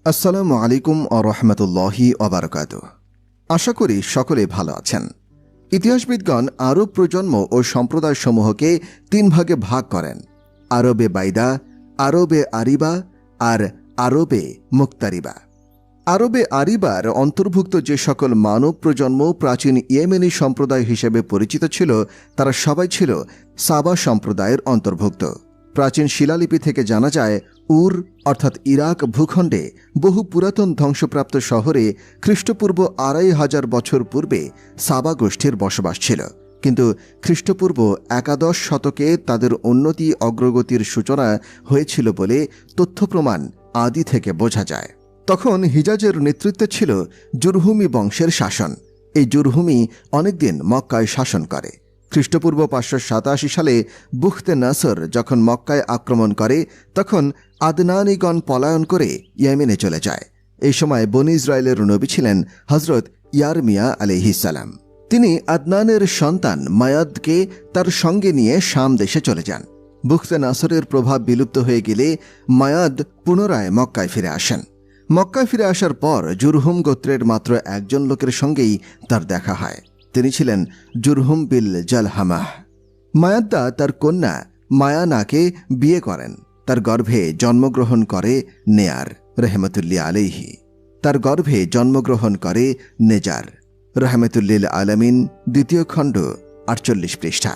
আসসালামু আলাইকুম ওয়া রাহমাতুল্লাহি ওয়া বারাকাতুহু। আশা করি সকলে ভালো আছেন। ইতিহাসবিদগণ আরব প্রজন্ম ও সম্প্রদায়সমূহকে তিন ভাগে ভাগ করেন: আরবে বাইদা, আরবে আরিবা আর আরবে মুক্তারিবা। আরবে আরিবার অন্তর্ভুক্ত যে সকল মানব প্রজন্ম প্রাচীন ইয়েমেনি সম্প্রদায় হিসেবে পরিচিত ছিল, তারা সবাই ছিল সাবা সম্প্রদায়ের অন্তর্ভুক্ত। প্রাচীন শিলালিপি থেকে জানা যায়, উর অর্থাৎ ইরাক ভূখণ্ডে বহু পুরাতন ধ্বংসপ্রাপ্ত শহরে খ্রিস্টপূর্ব ২৫০০ বছর পূর্বে সাবা গোষ্ঠীর বসবাস ছিল। কিন্তু খ্রিস্টপূর্ব একাদশ শতকে তাদের উন্নতি অগ্রগতির সূচনা হয়েছিল বলে তথ্য প্রমাণ আদি থেকে বোঝা যায়। তখন হিজাজের নেতৃত্বে ছিল জুরহুমি বংশের শাসন। এই জুরহুমি অনেকদিন মক্কায় শাসন করে। খ্রিস্টপূর্ব ৫৮৭ সালে বুখতে নাসর যখন মক্কায় আক্রমণ করে, তখন আদনানীগণ পলায়ন করে ইয়েমেনে চলে যায়। এই সময় বনী ইসরায়েলের নবী ছিলেন হজরত ইয়ারমিয়া আলাইহিস সালাম। তিনি আদনানের সন্তান মায়াদকে তার সঙ্গে নিয়ে শাম দেশে চলে যান। বুখতে নাসরের প্রভাব বিলুপ্ত হয়ে গেলে মায়াদ পুনরায় মক্কায় ফিরে আসেন। মক্কায় ফিরে আসার পর জুরহুম গোত্রের মাত্র একজন লোকের সঙ্গেই তার দেখা হয়। তিনি ছিলেন জুরহুম বিল জালহামাহ। মায়াদ্দা তার কন্যা মায়ানাকে বিয়ে করেন। তার গর্ভে জন্মগ্রহণ করে নেয়ার রহমতুল্লাহ আলাইহি। তার গর্ভে জন্মগ্রহণ করে নেজার রহমতুল্লিল আলামিন, ২য় খণ্ড ৪৮ পৃষ্ঠা।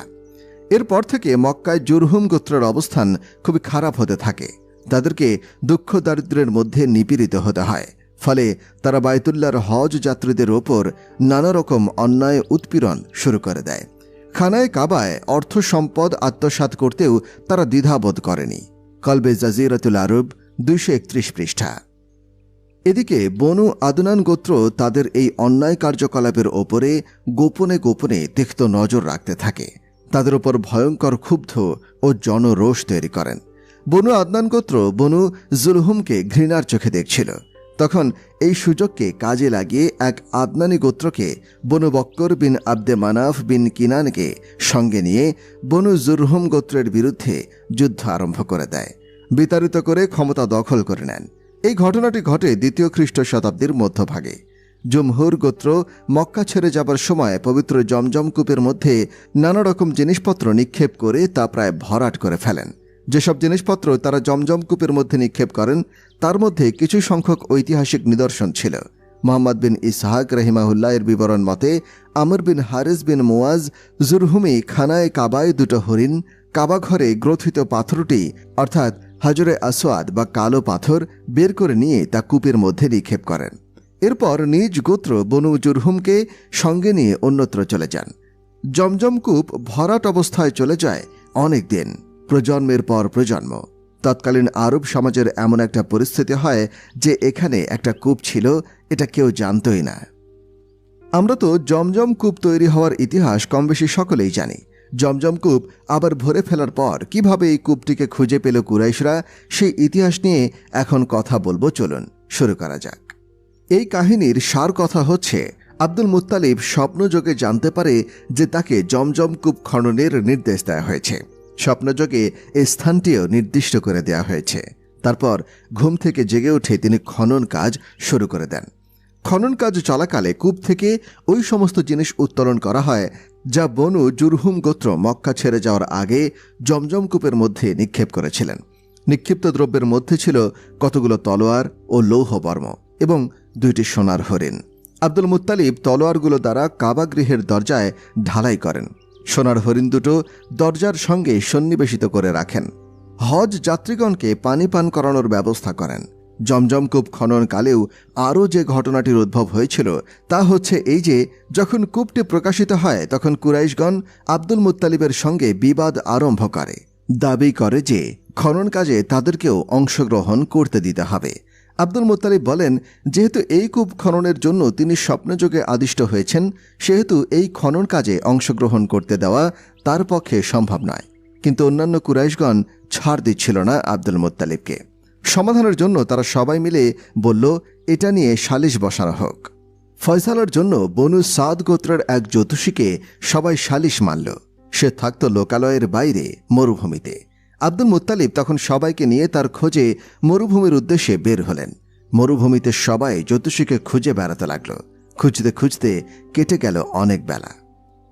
এরপর থেকে মক্কায় জুরহুম গোত্রের অবস্থান খুবই খারাপ হতে থাকে। তাদেরকে দুঃখ দারিদ্র্যের মধ্যে নিপীড়িত হতে হয়। ফলে তারা বায়তুল্লাহর হজ যাত্রীদের ওপর নানা রকম অন্যায় উৎপীড়ন শুরু করে দেয়। খানায় কাবায় অর্থ সম্পদ আত্মসাৎ করতেও তারা দ্বিধাবোধ করেনি। কলবে জাজিরাতুল আরব, ২৩১ পৃষ্ঠা। এদিকে বনু আদনান গোত্র তাদের এই অন্যায় কার্যকলাপের ওপরে গোপনে গোপনে তীক্ষ্ণ নজর রাখতে থাকে। তাদের ওপর ভয়ঙ্কর ক্ষুব্ধ ও জনরোষ তৈরি করেন। বনু আদনান গোত্র বনু জুলহুমকে ঘৃণার চোখে দেখছিল। তখন এই সুযোগকে কাজে লাগিয়ে এক আদনানি গোত্রকে বনু বক্কর বিন আব্দে মানাফ বিন কিনানকে সঙ্গে নিয়ে বনু জুরহুম গোত্রের বিরুদ্ধে যুদ্ধ আরম্ভ করে দেয়। বিতাড়িত করে ক্ষমতা দখল করে নেন। এই ঘটনাটি ঘটে ২য় খ্রিস্ট শতাব্দীর মধ্যভাগে। জুমহুর গোত্র মক্কা ছেড়ে যাবার সময় পবিত্র জমজম কূপের মধ্যে নানা রকম জিনিসপত্র নিক্ষেপ করে তা প্রায় ভরাট করে ফেলেন। যেসব জিনিসপত্র তারা জমজম কূপের মধ্যে নিক্ষেপ করেন, তার মধ্যে কিছু সংখ্যক ঐতিহাসিক নিদর্শন ছিল। মোহাম্মদ বিন ইসহাক রহিমাহুল্লাহ এর বিবরণ মতে, আমর বিন হারিস বিন মুয়াজ জুরহুমি খানায় কাবায় ২টো হরিণ, কাবা ঘরে গ্রথিত পাথরটি অর্থাৎ হাজরে আসওয়াদ বা কালো পাথর বের করে নিয়ে তা কূপের মধ্যে নিক্ষেপ করেন। এরপর নিজ গোত্র বনু জুরহুমকে সঙ্গে নিয়ে অন্যত্র চলে যান। জমজম কূপ ভরাট অবস্থায় চলে যায় অনেক দিন, প্রজন্মের পর প্রজন্ম। তৎকালীন আরব সমাজের এমন একটা পরিস্থিতি হয় যে এখানে একটা কূপ ছিল, এটা কেউ জানতই না। আমরা তো জমজম কূপ তৈরি হওয়ার ইতিহাস কমবেশি সকলেই জানি। জমজম কূপ আবার ভরে ফেলার পর কিভাবে এই কূপটিকে খুঁজে পেল কুরাইশরা, সেই ইতিহাস নিয়ে এখন কথা বলবো। চলুন শুরু করা যাক। এই কাহিনীর সার কথা হচ্ছে, আব্দুল মুত্তালিব স্বপ্নযোগে জানতে পারে যে তাকে জমজম কূপ খননের নির্দেশ দেওয়া হয়েছে। স্বপ্নযোগে এই স্থানটিও নির্দিষ্ট করে দেওয়া হয়েছে। তারপর ঘুম থেকে জেগে উঠে তিনি খনন কাজ শুরু করে দেন। খনন কাজ চলাকালে কূপ থেকে ওই সমস্ত জিনিস উত্তোলন করা হয় যা বনু জুরহুম গোত্র মক্কা ছেড়ে যাওয়ার আগে জমজম কূপের মধ্যে নিক্ষেপ করেছিলেন। নিক্ষিপ্ত দ্রব্যের মধ্যে ছিল কতগুলো তলোয়ার ও লৌহবর্ম এবং ২টি সোনার হরিণ। আব্দুল মুত্তালিব তলোয়ারগুলো দ্বারা কাবা গৃহের দরজায় ঢালাই করেন। সোনার হরিণ দুটো দরজার সঙ্গে সন্নিবেশিত করে রাখেন। হজ যাত্রীগণকে পানি পান করানোর ব্যবস্থা করেন। জমজম কূপ খননকালেও আরও যে ঘটনাটির উদ্ভব হয়েছিল তা হচ্ছে এই যে, যখন কূপটি প্রকাশিত হয় তখন কুরাইশগণ আব্দুল মুত্তালিবের সঙ্গে বিবাদ আরম্ভ করে। দাবি করে যে খনন কাজে তাদেরকেও অংশগ্রহণ করতে দিতে হবে। আব্দুল মুত্তালিব বলেন, যেহেতু এই কূপ খননের জন্য তিনি স্বপ্নযোগে আদিষ্ট হয়েছেন, সেহেতু এই খনন কাজে অংশগ্রহণ করতে দেওয়া তার পক্ষে সম্ভব নয়। কিন্তু অন্যান্য কুরাইশগণ ছাড় দিচ্ছিল না আব্দুল মুত্তালিবকে। সমাধানের জন্য তারা সবাই মিলে বলল, এটা নিয়ে সালিশ বসানো হোক। ফয়সালার জন্য বনু সাদ গোত্রের এক জ্যোতিষীকে সবাই সালিশ মানল। সে থাকত লোকালয়ের বাইরে মরুভূমিতে। আব্দুল মুত্তালিব তখন সবাইকে নিয়ে তার খোঁজে মরুভূমির উদ্দেশ্যে বের হলেন। মরুভূমিতে সবাই জ্যোতিষীকে খুঁজে বেড়াতে লাগল। খুঁজতে খুঁজতে কেটে গেল অনেক বেলা।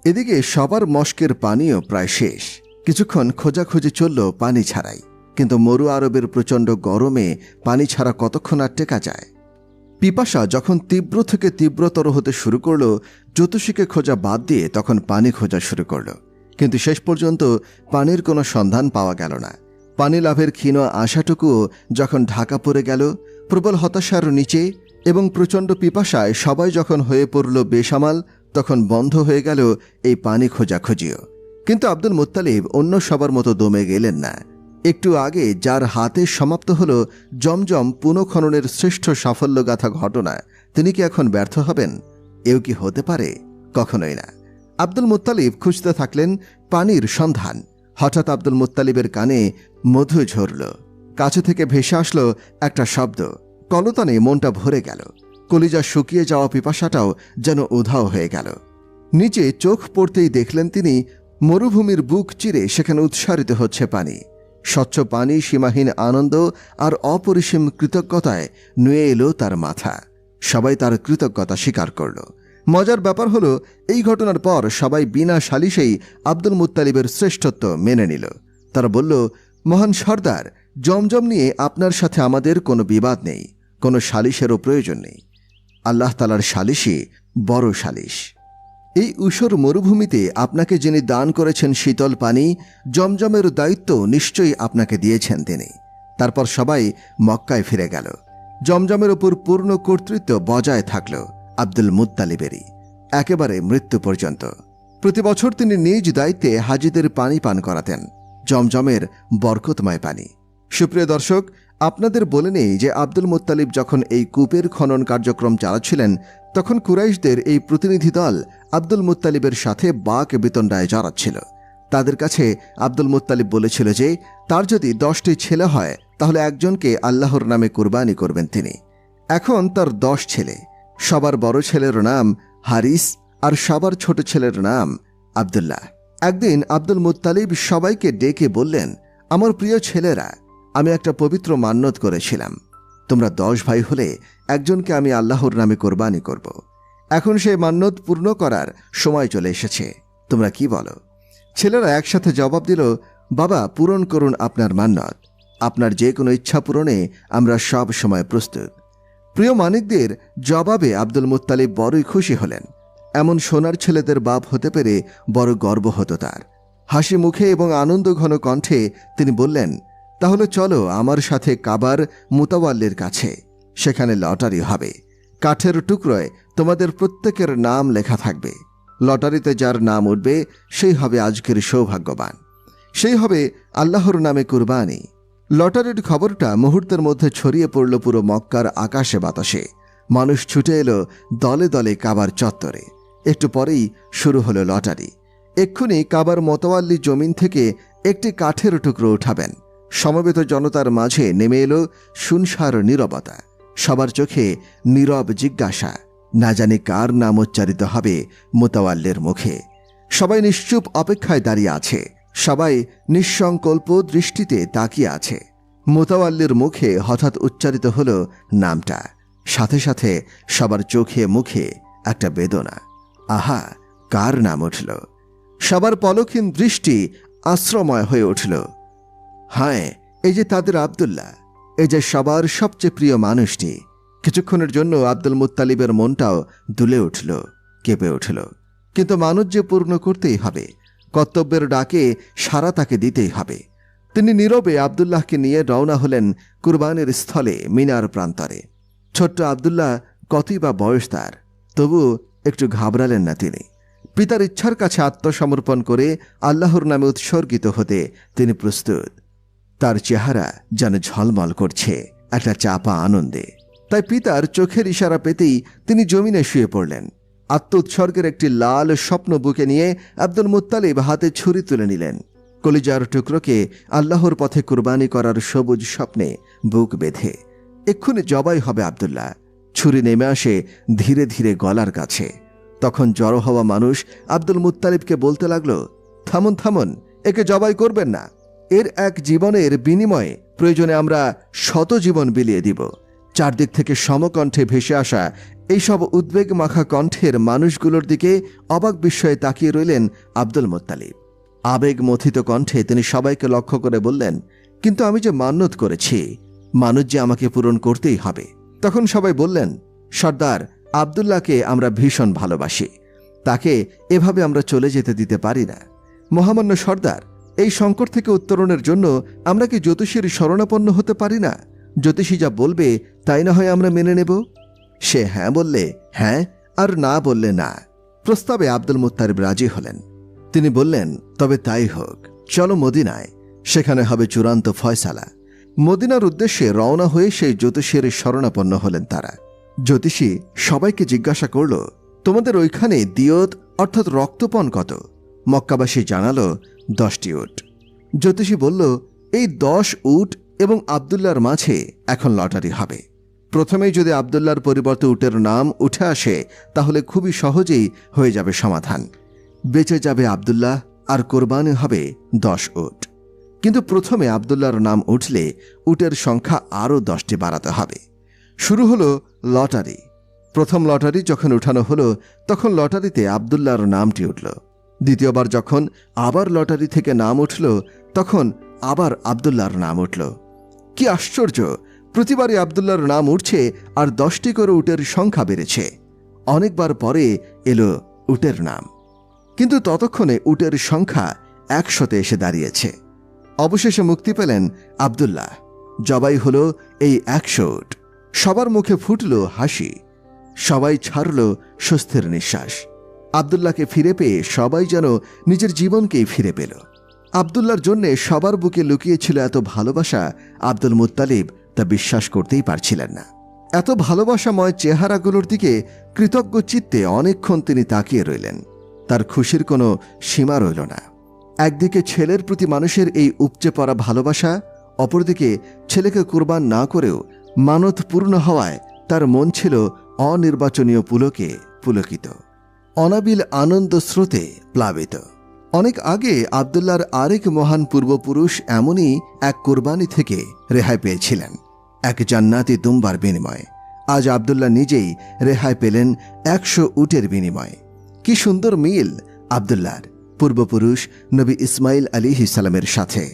এদিকে সবার মস্কের পানিও প্রায় শেষ। কিছুক্ষণ খোঁজাখুঁজি চলল পানি ছাড়াই, কিন্তু মরু আরবের প্রচণ্ড গরমে পানি ছাড়া কতক্ষণ আর টেকা যায়। পিপাসা যখন তীব্র থেকে তীব্রতর হতে শুরু করল, জ্যোতিষীকে খোঁজা বাদ দিয়ে তখন পানি খোঁজা শুরু করল। কিন্তু শেষ পর্যন্ত পানির কোনো সন্ধান পাওয়া গেল না। পানি লাভের ক্ষীণ আশাটুকুও যখন ঢাকা পড়ে গেল প্রবল হতাশার নিচে এবং প্রচণ্ড পিপাসায় সবাই যখন হয়ে পড়ল বেসামাল, তখন বন্ধ হয়ে গেল এই পানি খোঁজাখুঁজিও। কিন্তু আব্দুল মুত্তালিব অন্য সবার মতো দমে গেলেন না। একটু আগে যার হাতে সমাপ্ত হল জমজম পুনঃখননের শ্রেষ্ঠ সাফল্যগাথা ঘটনা, তিনি কি এখন ব্যর্থ হবেন? এও কি হতে পারে? কখনোই না। আব্দুল মুত্তালিব খুঁজতে থাকলেন পানির সন্ধান। হঠাৎ আব্দুল মুত্তালিবের কানে মধু ঝরল। কাছে থেকে ভেসে আসলো একটা শব্দ। কলতানে মনটা ভরে গেল। কলিজা শুকিয়ে যাওয়া পিপাসাটাও যেন উধাও হয়ে গেল। নিচে চোখ পড়তেই দেখলেন তিনি মরুভূমির বুক চিরে সেখানে উৎসারিত হচ্ছে পানি। স্বচ্ছ পানি সীমাহীন আনন্দ আর অপরিসীম কৃতজ্ঞতায় নুয়ে এলো তার মাথা। সবাই তার কৃতজ্ঞতা স্বীকার করল। মজার ব্যাপার হলো, এই ঘটনার পর সবাই বিনা সালিশেই আব্দুল মুত্তালিবের শ্রেষ্ঠত্ব মেনে নিল। তারা বলল, মহান সর্দার, জমজম নিয়ে আপনার সাথে আমাদের কোনো বিবাদ নেই, কোনো সালিশেরও প্রয়োজন নেই। আল্লাহ তাআলার সালিশই বড় সালিশ। এই ঊষর মরুভূমিতে আপনাকে যিনি দান করেছেন শীতল পানি, জমজমের দায়িত্ব নিশ্চয়ই আপনাকে দিয়েছেন তিনি। তারপর সবাই মক্কায় ফিরে গেল। জমজমের ওপর পূর্ণ কর্তৃত্ব বজায় থাকল আব্দুল মুত্তালিবেরই, একেবারে মৃত্যু পর্যন্ত। প্রতি বছর তিনি নিজ দায়িত্বে হাজিদের পানি পান করাতেন, জমজমের বরকতময় পানি। সুপ্রিয় দর্শক, আপনাদের বলে নেই যে আব্দুল মুত্তালিব যখন এই কূপের খনন কার্যক্রম চালাচ্ছিলেন, তখন কুরাইশদের এই প্রতিনিধি দল আব্দুল মুত্তালিবের সাথে বাক বিতণ্ডায় জড়াচ্ছিল। তাদের কাছে আব্দুল মুত্তালিব বলেছিল যে তার যদি 10টি ছেলে হয় তাহলে একজনকে আল্লাহর নামে কুরবানি করবেন তিনি। এখন তার 10 ছেলে। সবার বড় ছেলের নাম হারিস আর সবার ছোট ছেলের নাম আব্দুল্লাহ। একদিন আব্দুল মুত্তালিব সবাইকে ডেকে বললেন, আমার প্রিয় ছেলেরা, আমি একটা পবিত্র মান্যত করেছিলাম। তোমরা 10 ভাই হলে একজনকে আমি আল্লাহর নামে কোরবানি করব। এখন সেই মান্যত পূর্ণ করার সময় চলে এসেছে। তোমরা কি বলো? ছেলেরা একসাথে জবাব দিল, বাবা, পূরণ করুন আপনার মান্যত। আপনার যে কোনো ইচ্ছা পূরণে আমরা সব সময় প্রস্তুত। প্রিয় মানিকদের জবাবে আব্দুল মুত্তালিব বড়ই খুশি হলেন। এমন সোনার ছেলেদের বাপ হতে পেরে বড় গর্ব হতো তার। হাসি মুখে এবং আনন্দ ঘন কণ্ঠে তিনি বললেন, তাহলে চলো আমার সাথে কাবার মুতাওয়াল্লির কাছে। সেখানে লটারি হবে। কাঠের টুকরোয় তোমাদের প্রত্যেকের নাম লেখা থাকবে। লটারিতে যার নাম উঠবে সেই হবে আজকের সৌভাগ্যবান, সেই হবে আল্লাহর নামে কুরবানি। লটারির খবরটা মুহূর্তের মধ্যে ছড়িয়ে পড়ল পুরো মক্কার আকাশে বাতাসে। মানুষ ছুটে এলো দলে দলে কাবার চত্বরে। একটু পরেই শুরু হলো লটারি। এক্ষুনি কাবার মোতাওয়াল্লি জমিন থেকে একটি কাঠের টুকরো উঠাবেন। সমবেত জনতার মাঝে নেমে এলো শুনশার নীরবতা। সবার চোখে নীরব জিজ্ঞাসা, না জানি কার নাম উচ্চারিত হবে মোতাওয়াল্লির মুখে। সবাই নিশ্চুপ অপেক্ষায় দাঁড়িয়ে আছে। সবাই নিঃসংকল্প দৃষ্টিতে তাকিয়ে আছে। মোতাওয়াল্লির মুখে হঠাৎ উচ্চারিত হলো নামটা। সাথে সাথে সবার চোখে মুখে একটা বেদনা। আহা, কার নাম উঠল? সবার পলকহীন দৃষ্টি আশ্রময় হয়ে উঠল। হায়, এই যে তাদের আব্দুল্লাহ, এই যে সবার সবচেয়ে প্রিয় মানুষটি। কিছুক্ষণের জন্য আব্দুল মুত্তালিবের মনটাও দুলে উঠল, কেঁপে উঠল। কিন্তু মানুষ যে পূর্ণ করতেই হবে, কর্তব্যের ডাকে সাড়া তাকে দিতেই হবে। তিনি নীরবে আব্দুল্লাহকে নিয়ে রওনা হলেন কুরবানির স্থলে মিনার প্রান্তরে। ছোট্ট আব্দুল্লাহ কতই বা বয়স তার, তবু একটু ঘাবড়ালেন না তিনি। পিতার ইচ্ছার কাছে আত্মসমর্পণ করে আল্লাহর নামে উৎসর্গিত হতে তিনি প্রস্তুত। তার চেহারা যেন ঝলমল করছে একটা চাপা আনন্দে। তাই পিতার চোখের ইশারা পেতেই তিনি জমিনে শুয়ে পড়লেন। আত্ম উৎসর্গের একটি লাল স্বপ্ন বুকে নিয়ে আব্দুল মুত্তালিব হাতে ছুরি তুলে নিলেন। কলিজার টুকরোকে আল্লাহর পথে কুরবানি করার সবুজ স্বপ্নে বুক বেঁধে। এক্ষুনি জবাই হবে আব্দুল্লাহ। ছুরি নেমে আসে ধীরে ধীরে গলার কাছে। তখন জড়ো হওয়া মানুষ আব্দুল মুত্তালিবকে বলতে লাগলো, থামুন থামুন, একে জবাই করবেন না। এর এক জীবনের বিনিময়ে প্রয়োজনে আমরা 100 জীবন বিলিয়ে দিব। চারদিক থেকে সমকণ্ঠে ভেসে আসা এইসব উদ্বেগ মাখা কণ্ঠের মানুষগুলোর দিকে অবাক বিস্ময়ে তাকিয়ে রইলেন আব্দুল মুত্তালিব। আবেগ মথিত কণ্ঠে তিনি সবাইকে লক্ষ্য করে বললেন, কিন্তু আমি যে মান্যত করেছি, মানত যে আমাকে পূরণ করতেই হবে। তখন সবাই বললেন, সর্দার, আব্দুল্লাহকে আমরা ভীষণ ভালোবাসি, তাকে এভাবে আমরা চলে যেতে দিতে পারি না। মহামান্য সর্দার, এই সংকট থেকে উত্তরণের জন্য আমরা কি জ্যোতিষীর শরণাপন্ন হতে পারি না? জ্যোতিষী যা বলবে তাই না হয় আমরা মেনে নেব। সে হ্যাঁ বললে হ্যাঁ, আর না বললে না। প্রস্তাবে আব্দুল মুত্তালিব রাজি হলেন। তিনি বললেন, তবে তাই হোক, চলো মদিনায়, সেখানে হবে চূড়ান্ত ফয়সালা। মদিনার উদ্দেশ্যে রওনা হয়ে সেই জ্যোতিষীর শরণাপন্ন হলেন তারা। জ্যোতিষী সবাইকে জিজ্ঞাসা করল, তোমাদের ওইখানে দিয়ত অর্থাৎ রক্তপণ কত? মক্কাবাসী জানালো 10টি উট। জ্যোতিষী বলল, এই 10 উট এবং আব্দুল্লাহর মাঝে এখন লটারি হবে। প্রথমেই যদি আব্দুল্লাহর পরিবর্তে উটের নাম উঠে আসে তাহলে খুবই সহজেই হয়ে যাবে সমাধান। বেঁচে যাবে আব্দুল্লাহ, আর কোরবানি হবে 10 উট। কিন্তু প্রথমে আব্দুল্লাহর নাম উঠলে উটের সংখ্যা আরও 10টি বাড়াতে হবে। শুরু হলো লটারি। প্রথম লটারি যখন উঠানো হলো তখন লটারিতে আব্দুল্লাহর নামটি উঠল। দ্বিতীয়বার যখন আবার লটারি থেকে নাম উঠল তখন আবার আব্দুল্লাহর নাম উঠল। কি আশ্চর্য! প্রতিবারই আব্দুল্লাহর নাম উঠছে আর 10টি করে উটের সংখ্যা বেড়েছে। অনেকবার পরে এলো উটের নাম, কিন্তু ততক্ষণে উটের সংখ্যা 100তে এসে দাঁড়িয়েছে। অবশেষে মুক্তি পেলেন আব্দুল্লাহ। জবাই হলো এই 100 উট। সবার মুখে ফুটল হাসি, সবাই ছাড়ল স্বস্তির নিঃশ্বাস। আব্দুল্লাহকে ফিরে পেয়ে সবাই যেন নিজের জীবনকেই ফিরে পেল। আব্দুল্লাহর জন্যে সবার বুকে লুকিয়েছিল এত ভালোবাসা, আব্দুল মুত্তালিব তা বিশ্বাস করতেই পারছিলেন না। এত ভালোবাসাময় চেহারাগুলোর দিকে কৃতজ্ঞ চিত্তে অনেকক্ষণ তিনি তাকিয়ে রইলেন। তার খুশির কোনো সীমা রইল না। একদিকে ছেলের প্রতি মানুষের এই উপচে পড়া ভালোবাসা, অপরদিকে ছেলেকে কুরবান না করেও মানত পূর্ণ হওয়ায় তার মন ছিল অনির্বাচনীয় পুলকে পুলকিত, অনাবিল আনন্দ স্রোতে প্লাবিত। অনেক আগে আব্দুল্লাহর আরেক মহান পূর্বপুরুষ এমনই এক কোরবানি থেকে রেহাই পেয়েছিলেন, এক জান্নাতি দুম্বার বিনিময়ে। আজ আব্দুল্লাহ নিজেই রেহাই পেলেন 100 উটের বিনিময়ে। কি সুন্দর মিল আব্দুল্লাহর পূর্বপুরুষ নবী ইসমাইল আলাইহিস সালামের সাথে।